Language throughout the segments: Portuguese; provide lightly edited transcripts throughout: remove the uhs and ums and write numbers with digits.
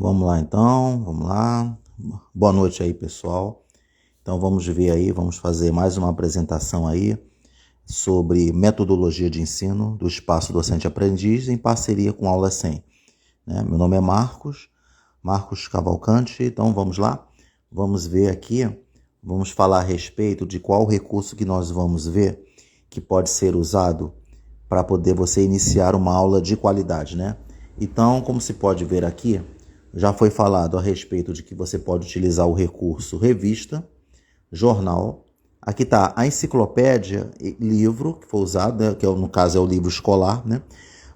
Vamos lá então, vamos lá. Boa noite aí, pessoal. Então vamos ver aí, vamos fazer mais uma apresentação aí sobre metodologia de ensino do Espaço Docente Aprendiz em parceria com Aula 100. Meu nome é Marcos Cavalcante, então vamos lá. Vamos ver aqui, vamos falar a respeito de qual recurso que nós vamos ver que pode ser usado para poder você iniciar uma aula de qualidade, né? Então, como se pode ver aqui, já foi falado a respeito de que você pode utilizar o recurso revista, jornal. Aqui está a enciclopédia, livro que foi usado, né, que no caso é o livro escolar, né?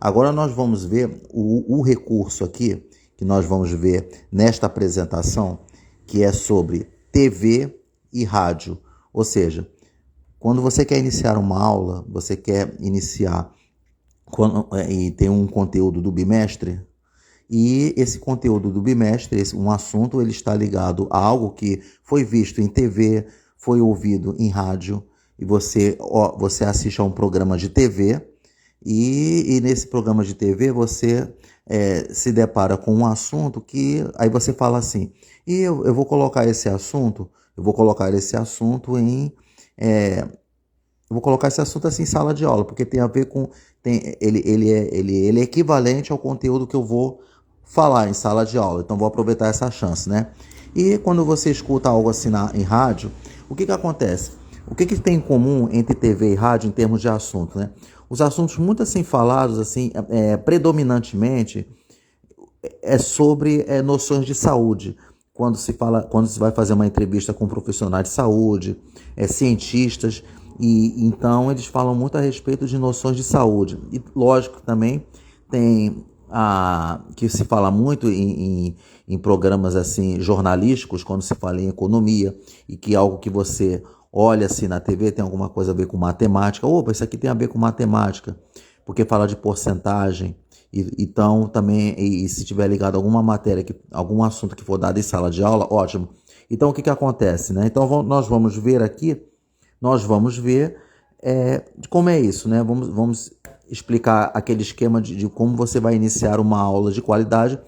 Agora nós vamos ver o recurso aqui, que nós vamos ver nesta apresentação, que é sobre TV e rádio. Ou seja, quando você quer iniciar uma aula, você quer iniciar e tem um conteúdo do bimestre, e esse conteúdo do bimestre, um assunto, ele está ligado a algo que foi visto em TV, foi ouvido em rádio, e você assiste a um programa de TV, e nesse programa de TV você se depara com um assunto que aí você fala assim, e eu vou colocar esse assunto, eu vou colocar esse assunto assim em sala de aula, porque tem a ver com, ele é equivalente ao conteúdo que eu vou falar em sala de aula, então vou aproveitar essa chance, né? E quando você escuta algo assim em rádio, o que acontece? O que tem em comum entre TV e rádio em termos de assunto, né? Os assuntos muito assim falados, assim, predominantemente, é sobre noções de saúde. Quando se vai fazer uma entrevista com profissionais de saúde, cientistas, e então eles falam muito a respeito de noções de saúde. E lógico também tem que se fala muito em programas assim jornalísticos, quando se fala em economia, e que algo que você olha assim na TV tem alguma coisa a ver com matemática. Opa, isso aqui tem a ver com matemática, porque fala de porcentagem. Então também, e se tiver ligado a alguma matéria, algum assunto que for dado em sala de aula, ótimo. Então o que acontece, né? Então nós vamos ver aqui, como é isso, né? Vamos explicar aquele esquema de como você vai iniciar uma aula de qualidade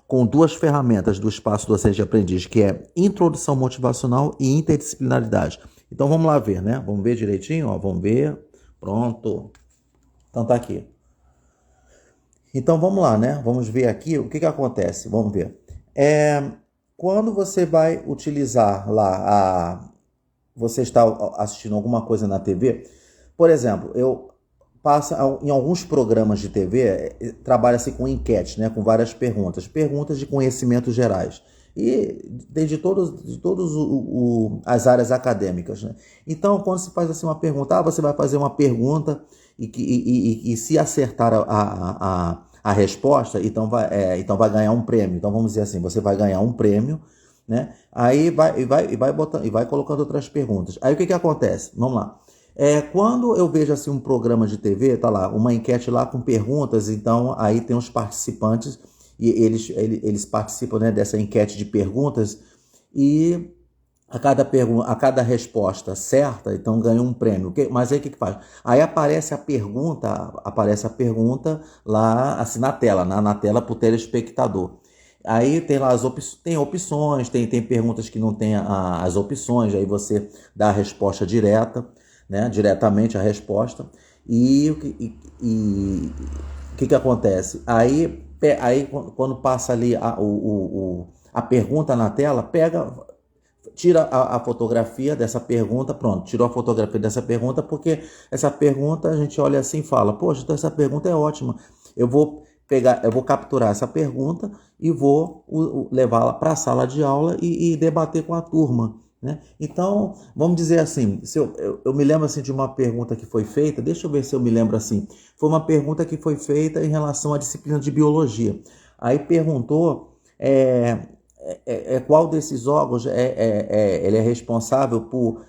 com duas ferramentas do Espaço Docente de Aprendiz, que é introdução motivacional e interdisciplinaridade. Então vamos lá ver, né? Vamos ver direitinho, ó, vamos ver. Pronto. Então tá aqui. Então vamos lá, né? Vamos ver aqui o que acontece. Vamos ver. Quando você vai utilizar lá você está assistindo alguma coisa na TV, por exemplo, em alguns programas de TV, trabalha-se com enquete, né, com várias perguntas de conhecimentos gerais. E tem de todas as áreas acadêmicas, né? Então, quando se faz assim uma pergunta, você vai fazer uma pergunta e se acertar a resposta, então vai ganhar um prêmio. Então, vamos dizer assim, você vai ganhar um prêmio, né? Aí vai colocando outras perguntas. Aí o que acontece? Vamos lá. Quando eu vejo assim um programa de TV, tá lá, uma enquete lá com perguntas, então aí tem os participantes e eles participam, né, dessa enquete de perguntas, e a cada resposta certa, então ganha um prêmio. Mas aí o que faz? Aí aparece a pergunta lá assim na tela para o telespectador. Aí tem lá tem opções, tem perguntas que não tem as opções, aí você dá a resposta direta, né? Diretamente a resposta. E o que acontece? Aí quando passa ali a pergunta na tela, tira a fotografia dessa pergunta, pronto, tirou a fotografia dessa pergunta, porque essa pergunta a gente olha assim e fala, poxa, então essa pergunta é ótima, eu vou capturar essa pergunta e vou levá-la para a sala de aula e debater com a turma, né? Então, vamos dizer assim, se eu me lembro assim de uma pergunta que foi feita, deixa eu ver se eu me lembro assim, foi uma pergunta que foi feita em relação à disciplina de biologia. Aí perguntou qual desses órgãos ele é responsável por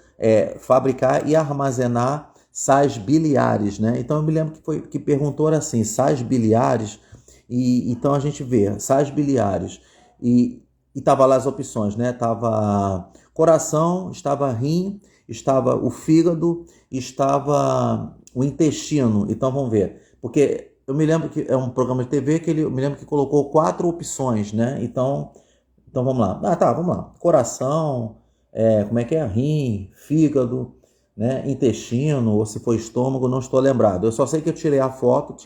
fabricar e armazenar sais biliares, né? Então eu me lembro que perguntou assim, sais biliares, e então a gente vê sais biliares e tava lá as opções, né? Tava coração, estava rim, estava o fígado, estava o intestino. Então vamos ver, porque eu me lembro que é um programa de TV que eu me lembro que colocou 4 opções, né? Então vamos lá. Vamos lá. Coração, como é que é? Rim, fígado, né? Intestino, ou se for estômago, não estou lembrado. Eu só sei que eu tirei a foto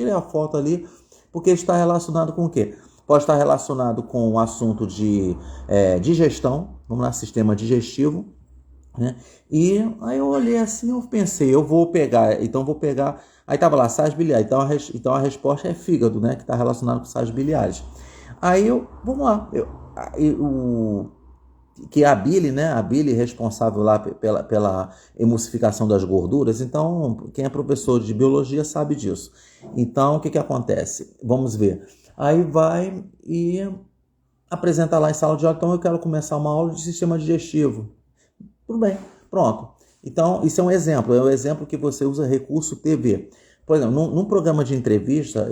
ali, porque está relacionado com o quê? Pode estar relacionado com o assunto de digestão, vamos lá, sistema digestivo, né? E aí eu olhei assim, eu pensei, então vou pegar, aí tava lá, sais biliares, então a resposta é fígado, né? Que está relacionado com sais biliares. Vamos lá, que é a bile, né? A bile responsável lá pela emulsificação das gorduras. Então, quem é professor de biologia sabe disso. Então, o que acontece? Vamos ver. Aí vai e apresenta lá em sala de aula. Então, eu quero começar uma aula de sistema digestivo. Tudo bem, pronto. Então, isso é um exemplo. É um exemplo que você usa recurso TV. Por exemplo, num programa de entrevista,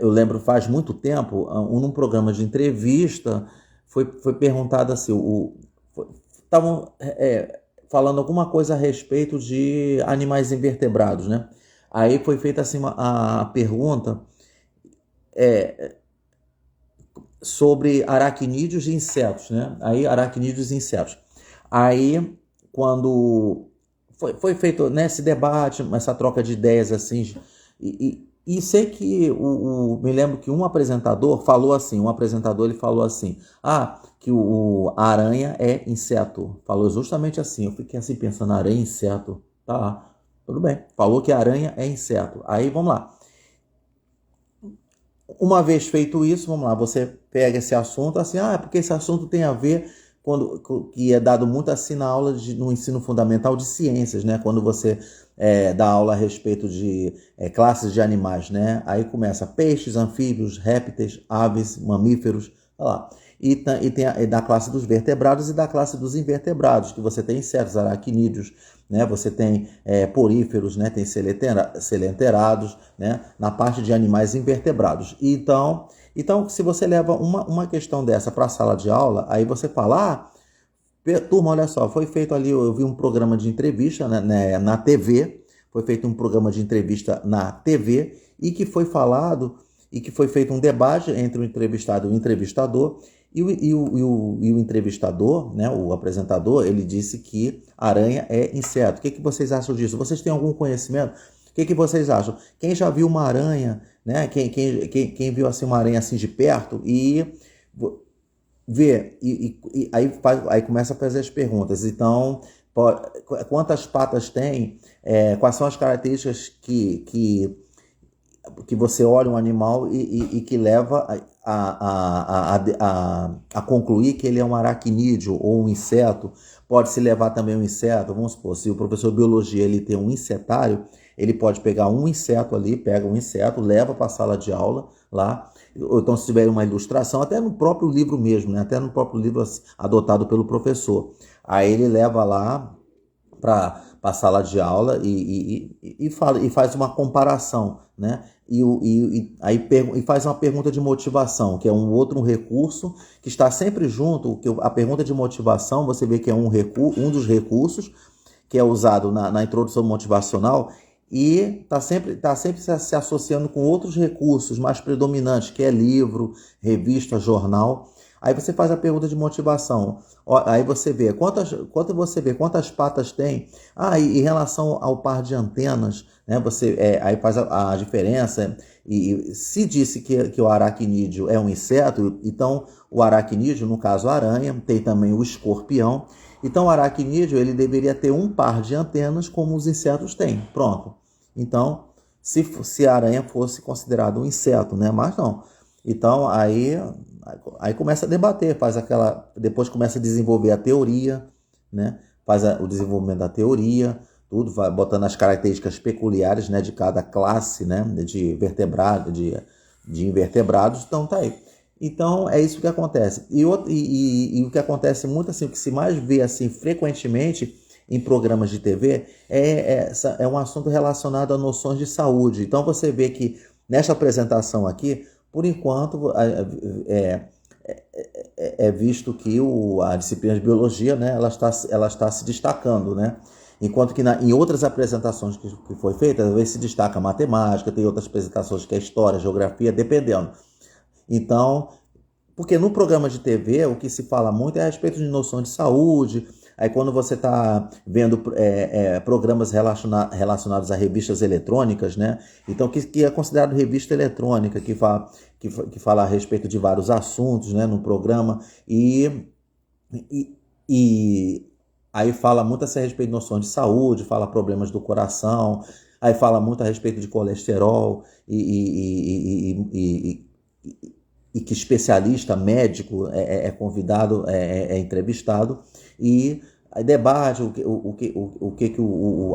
eu lembro faz muito tempo, num programa de entrevista, foi perguntado assim, estavam falando alguma coisa a respeito de animais invertebrados, né? Aí foi feita assim a pergunta sobre aracnídeos e insetos, né? Aí aracnídeos e insetos. Aí quando foi feito nesse debate, essa troca de ideias assim, e sei que me lembro que um apresentador ele falou assim, que a aranha é inseto. Falou justamente assim. Eu fiquei assim pensando, aranha é inseto. Tá, tudo bem. Falou que a aranha é inseto. Aí vamos lá. Uma vez feito isso, vamos lá, você pega esse assunto assim, porque esse assunto tem a ver que é dado muito assim na aula no ensino fundamental de ciências, né? Quando você dá aula a respeito de classes de animais, né? Aí começa peixes, anfíbios, répteis, aves, mamíferos, olha lá. E tem da classe dos vertebrados e da classe dos invertebrados, que você tem insetos, aracnídeos, né? Você tem poríferos, né? Tem selenterados, né? Na parte de animais invertebrados. Então, se você leva uma questão dessa para a sala de aula, aí você fala, turma, olha só, foi feito ali, eu vi um programa de entrevista, né, na TV, foi feito um programa de entrevista na TV e que foi feito um debate entre o entrevistado e o entrevistador, e o entrevistador, né, o apresentador, ele disse que aranha é inseto. O que vocês acham disso? Vocês têm algum conhecimento? O que vocês acham? Quem já viu uma aranha, né? Quem viu assim uma aranha assim de perto e vê aí começa a fazer as perguntas. Então, quantas patas tem? Quais são as características que você olha um animal e que leva a concluir que ele é um aracnídeo ou um inseto? Pode-se levar também um inseto. Vamos supor, se o professor de biologia ele tem um insetário, ele pode pegar um inseto ali, pega um inseto, leva para a sala de aula lá, ou então se tiver uma ilustração, até no próprio livro mesmo, né? Até no próprio livro adotado pelo professor. Aí ele leva lá para a sala de aula e faz uma comparação, né? E faz uma pergunta de motivação, que é um outro recurso que está sempre junto. A pergunta de motivação, você vê que é um dos recursos que é usado na introdução motivacional, e está sempre se associando com outros recursos mais predominantes, que é livro, revista, jornal. Aí você faz a pergunta de motivação. Aí você vê quantas patas tem. E em relação ao par de antenas, né? Você aí faz a diferença. E se disse que o aracnídeo é um inseto, então o aracnídeo, no caso a aranha, tem também o escorpião. Então o aracnídeo ele deveria ter um par de antenas como os insetos têm. Pronto. Então, se a aranha fosse considerada um inseto, né? Mas não. Então aí começa a debater, depois começa a desenvolver a teoria, né? Faz o desenvolvimento da teoria, tudo, vai botando as características peculiares, né, de cada classe, né, de vertebrado, de invertebrados. Então tá aí. Então é isso que acontece. E o que acontece muito assim, o que se mais vê assim frequentemente em programas de TV é um assunto relacionado a noções de saúde. Então você vê que nesta apresentação aqui, por enquanto, é visto que a disciplina de biologia, né, ela está se destacando, né? Enquanto que em outras apresentações que foi feita, às vezes se destaca a matemática, tem outras apresentações que é história, geografia, dependendo. Então, porque no programa de TV o que se fala muito é a respeito de noção de saúde. Aí quando você está vendo programas relacionados a revistas eletrônicas, né? Então que é considerado revista eletrônica, que fala a respeito de vários assuntos, né, no programa, e aí fala muito a respeito de noção de saúde, fala problemas do coração, aí fala muito a respeito de colesterol e que especialista, médico, é convidado, é entrevistado, e aí debate o que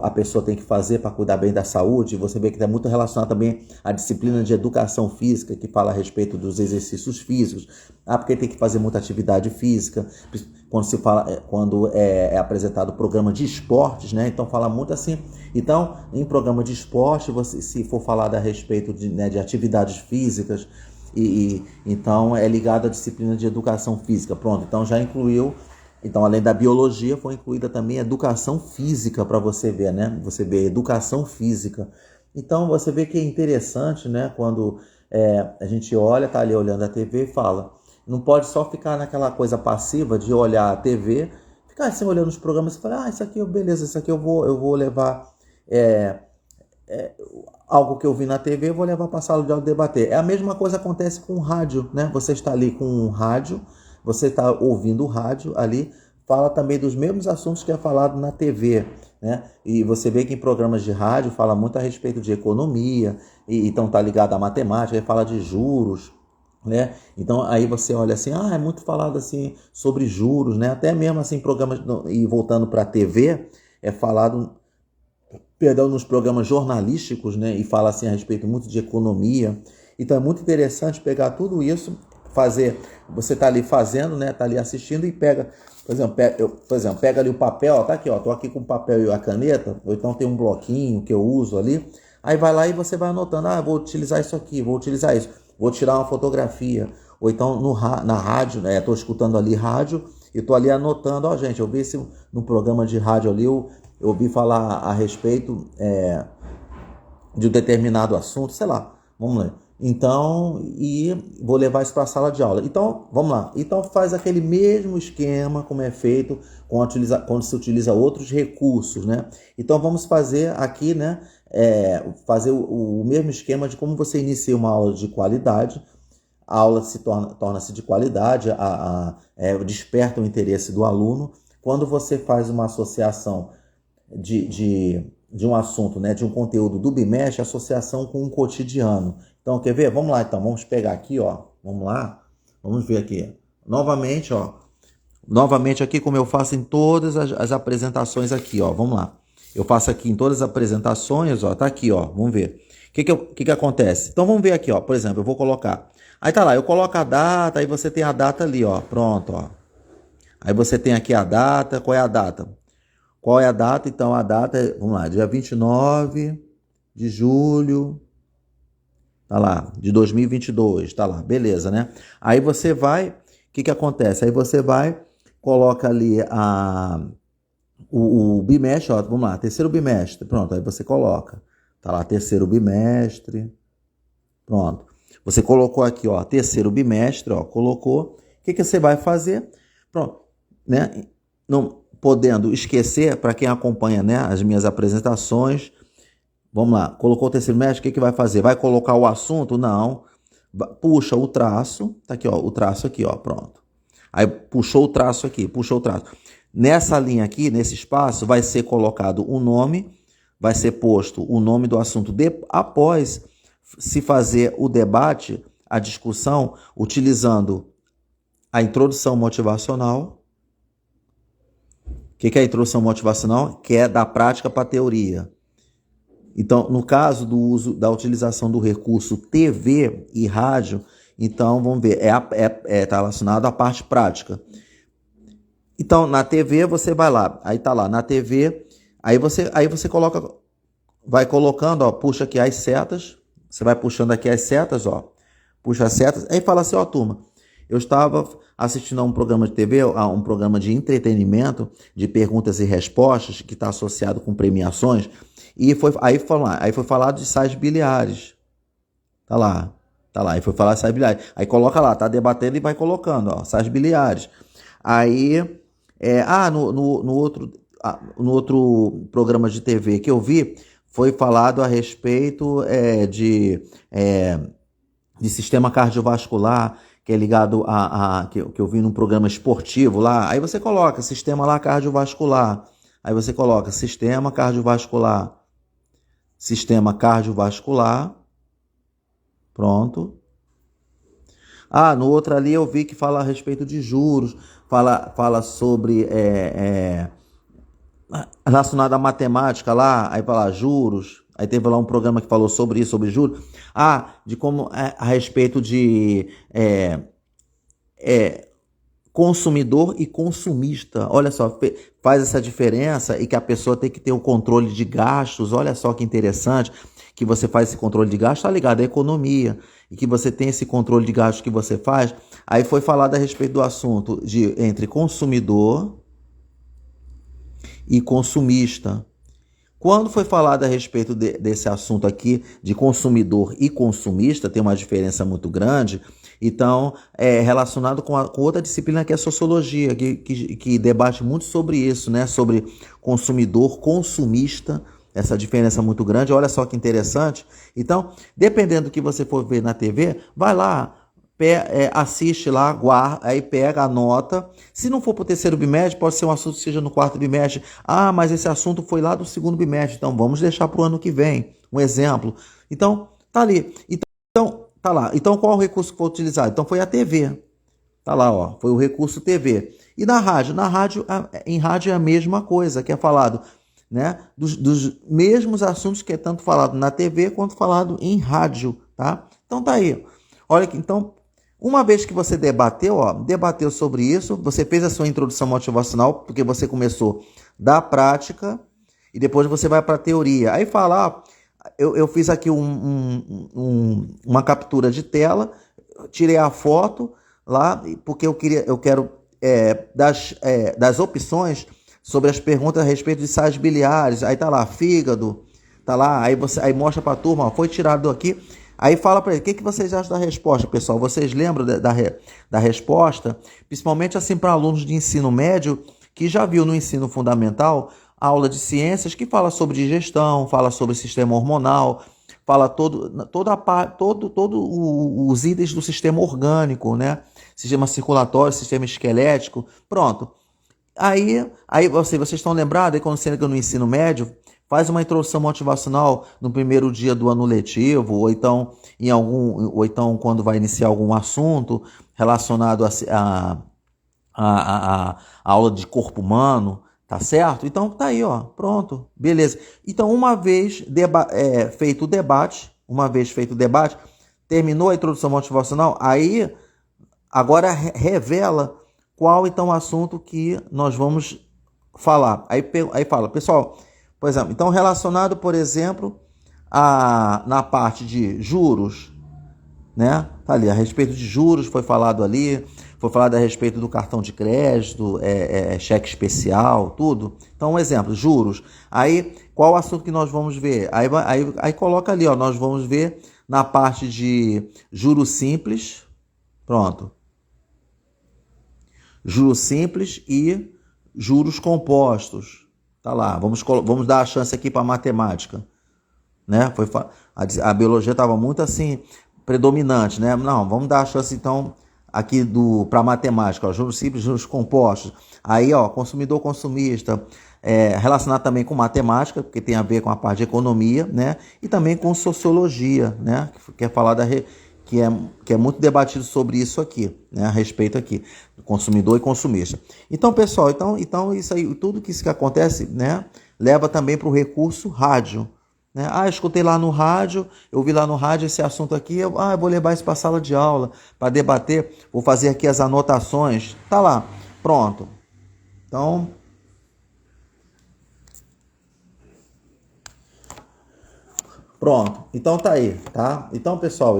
a pessoa tem que fazer para cuidar bem da saúde. Você vê que está muito relacionado também à disciplina de educação física, que fala a respeito dos exercícios físicos. Porque tem que fazer muita atividade física. Quando é apresentado o programa de esportes, né? Então fala muito assim. Então, em programa de esporte, se for falado a respeito de atividades físicas, então é ligado à disciplina de educação física. Pronto, então já incluiu. Então, além da biologia, foi incluída também a educação física, para você ver, né? Você vê educação física. Então, você vê que é interessante, né? Quando a gente olha, tá ali olhando a TV e fala. Não pode só ficar naquela coisa passiva de olhar a TV, ficar assim olhando os programas e falar, isso aqui, beleza, isso aqui eu vou levar algo que eu vi na TV, eu vou levar para a sala de aula debater. A mesma coisa acontece com o rádio, né? Você está ali com um rádio, você está ouvindo o rádio ali, fala também dos mesmos assuntos que é falado na TV, né? E você vê que em programas de rádio fala muito a respeito de economia, então está ligado à matemática, aí fala de juros, né? Então aí você olha assim, é muito falado assim sobre juros, né? Até mesmo assim programas, e voltando para a TV, é falado, nos programas jornalísticos, né? E fala assim a respeito muito de economia. Então é muito interessante pegar tudo isso, você está ali fazendo, né? Está ali assistindo e pega, por exemplo, pega ali o papel, tá aqui, tô aqui com o papel e a caneta, ou então tem um bloquinho que eu uso ali, aí vai lá e você vai anotando, vou utilizar isso aqui, vou utilizar isso, vou tirar uma fotografia, ou então na rádio, né? Estou escutando ali rádio e estou ali anotando, gente, eu vi no programa de rádio ali, eu ouvi falar a respeito de um determinado assunto, sei lá, vamos ler. Então, e vou levar isso para a sala de aula. Então, vamos lá. Então, faz aquele mesmo esquema como é feito quando se utiliza outros recursos, né? Então, vamos fazer aqui, né? Fazer o mesmo esquema de como você inicia uma aula de qualidade. A aula torna-se de qualidade, desperta o interesse do aluno. Quando você faz uma associação de um assunto, né, de um conteúdo do bimestre, associação com um cotidiano. Então, quer ver? Vamos lá, então. Vamos pegar aqui, Vamos lá. Vamos ver aqui. Novamente, Novamente aqui, como eu faço em todas as apresentações aqui, Vamos lá. Eu faço aqui em todas as apresentações, Tá aqui, Vamos ver. O que acontece? Então, vamos ver aqui, Por exemplo, eu vou colocar. Aí tá lá, eu coloco a data, aí você tem a data ali, Pronto, Aí você tem aqui a data. Qual é a data? Qual é a data? Então, a data é, vamos lá, dia 29 de julho, tá lá, de 2022, tá lá, beleza, né? Aí você vai, o que acontece? Aí você vai, coloca ali o bimestre, vamos lá, terceiro bimestre, pronto, aí você coloca, tá lá, terceiro bimestre, pronto. Você colocou aqui, terceiro bimestre, colocou, o que você vai fazer? Pronto, né? Não podendo esquecer, para quem acompanha, né, as minhas apresentações, vamos lá, colocou o terceiro bimestre, o que vai fazer? Vai colocar o assunto? Não. Puxa o traço, tá aqui, o traço aqui, pronto. Aí puxou o traço aqui, puxou o traço. Nessa linha aqui, nesse espaço, vai ser colocado o nome, vai ser posto o nome do assunto após se fazer o debate, a discussão, utilizando a introdução motivacional. O que é a introdução motivacional? Que é da prática para a teoria. Então, no caso do uso da utilização do recurso TV e rádio, então vamos ver, tá relacionado à parte prática. Então, na TV você vai lá, aí tá lá na TV, aí você vai colocando, puxa aqui as setas, você vai puxando aqui as setas, puxa as setas, aí fala assim, turma, Eu estava assistindo a um programa de TV, a um programa de entretenimento, de perguntas e respostas, que está associado com premiações, e aí foi falado de sais biliares. Tá lá, tá lá. Aí foi falar sais biliares. Aí coloca lá, tá debatendo e vai colocando, ó, sais biliares. Aí, no outro programa de TV que eu vi, foi falado a respeito de sistema cardiovascular, que é ligado que eu vi num programa esportivo lá. Aí você coloca sistema lá cardiovascular. Aí você coloca sistema cardiovascular. Sistema cardiovascular. Pronto. No outro ali eu vi que fala a respeito de juros, fala sobre relacionado à matemática lá, aí fala juros, aí teve lá um programa que falou sobre isso, sobre juros, de como a respeito de consumidor e consumista. Olha só, faz essa diferença e que a pessoa tem que ter um controle de gastos. Olha só que interessante, que você faz esse controle de gastos, tá ligado à economia, e que você tem esse controle de gastos que você faz. Aí foi falado a respeito do assunto entre consumidor e consumista. Quando foi falado a respeito desse assunto aqui, de consumidor e consumista, tem uma diferença muito grande. Então, é relacionado com outra disciplina que é a sociologia, que debate muito sobre isso, né? Sobre consumidor, consumista, essa diferença muito grande. Olha só que interessante. Então, dependendo do que você for ver na TV, vai lá, assiste lá, guarda, aí pega, anota. Se não for para o terceiro bimestre, pode ser um assunto que seja no quarto bimestre. Mas esse assunto foi lá do segundo bimestre, então vamos deixar para o ano que vem. Um exemplo. Então, tá ali. Então, tá lá. Então, qual é o recurso que foi utilizado? Então, foi a TV. Tá lá, ó. Foi o recurso TV. E na rádio? Em rádio é a mesma coisa que é falado, né? Dos mesmos assuntos que é tanto falado na TV quanto falado em rádio, tá? Então, tá aí. Olha que, então, uma vez que você debateu sobre isso, você fez a sua introdução motivacional, porque você começou da prática e depois você vai para a teoria. Aí fala, eu fiz aqui uma captura de tela, tirei a foto lá, porque eu quero das opções sobre as perguntas a respeito de sais biliares. Aí tá lá, fígado, tá lá, aí mostra para a turma, foi tirado aqui. Aí fala para ele, o que vocês acham da resposta, pessoal? Vocês lembram da resposta? Principalmente assim para alunos de ensino médio, que já viu no ensino fundamental a aula de ciências que fala sobre digestão, fala sobre sistema hormonal, fala todos os itens do sistema orgânico, né? Sistema circulatório, sistema esquelético, pronto. Aí vocês estão lembrados, aí quando você entra no ensino médio, faz uma introdução motivacional no primeiro dia do ano letivo, ou então quando vai iniciar algum assunto relacionado a aula de corpo humano, tá certo? Então tá aí, ó, pronto, beleza. Então uma vez feito o debate, terminou a introdução motivacional, aí agora revela qual então o assunto que nós vamos falar. Aí fala, pessoal, por exemplo, então relacionado, por exemplo, na parte de juros, né? Tá ali, a respeito de juros foi falado ali, foi falado a respeito do cartão de crédito, cheque especial, tudo. Então, um exemplo, juros. Aí, qual o assunto que nós vamos ver? Aí coloca ali, ó, nós vamos ver na parte de juros simples, pronto. Juros simples e juros compostos. Tá lá, vamos dar a chance aqui para matemática, né? A biologia estava muito assim predominante, né? Não, vamos dar a chance então aqui para matemática, ó, juros simples, juros compostos. Aí, ó, consumidor consumista, relacionado também com matemática, porque tem a ver com a parte de economia, né? E também com sociologia, né? Que é falar que é muito debatido sobre isso aqui, né? A respeito aqui, do consumidor e consumista. Então, pessoal, então isso aí, tudo que isso que acontece, né? Leva também para o recurso rádio. Né? Escutei lá no rádio, eu vi lá no rádio esse assunto aqui, eu vou levar isso para a sala de aula, para debater, vou fazer aqui as anotações, tá lá, pronto. Então, pronto, então tá aí, tá? Então, pessoal,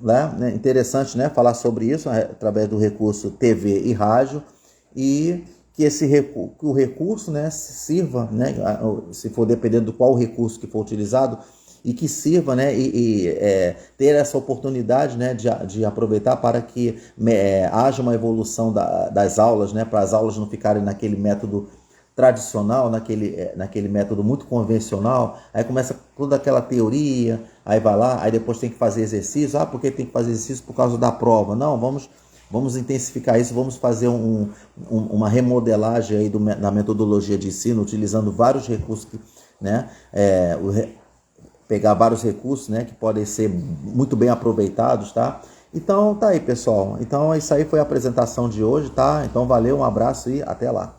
né? Interessante, né, falar sobre isso através do recurso TV e rádio, e que que o recurso, né, sirva, né, se for dependendo do qual recurso que for utilizado, e que sirva, né, ter essa oportunidade, né, de aproveitar para que haja uma evolução das aulas, né, para as aulas não ficarem naquele método tradicional, naquele método muito convencional. Aí começa toda aquela teoria, aí vai lá, aí depois tem que fazer exercício. Ah, por que tem que fazer exercício? Por causa da prova. Não, vamos intensificar isso, vamos fazer uma remodelagem aí da metodologia de ensino, utilizando vários recursos, né, pegar vários recursos, né, que podem ser muito bem aproveitados, tá? Então tá aí, pessoal. Então isso aí foi a apresentação de hoje, tá? Então valeu, um abraço e até lá.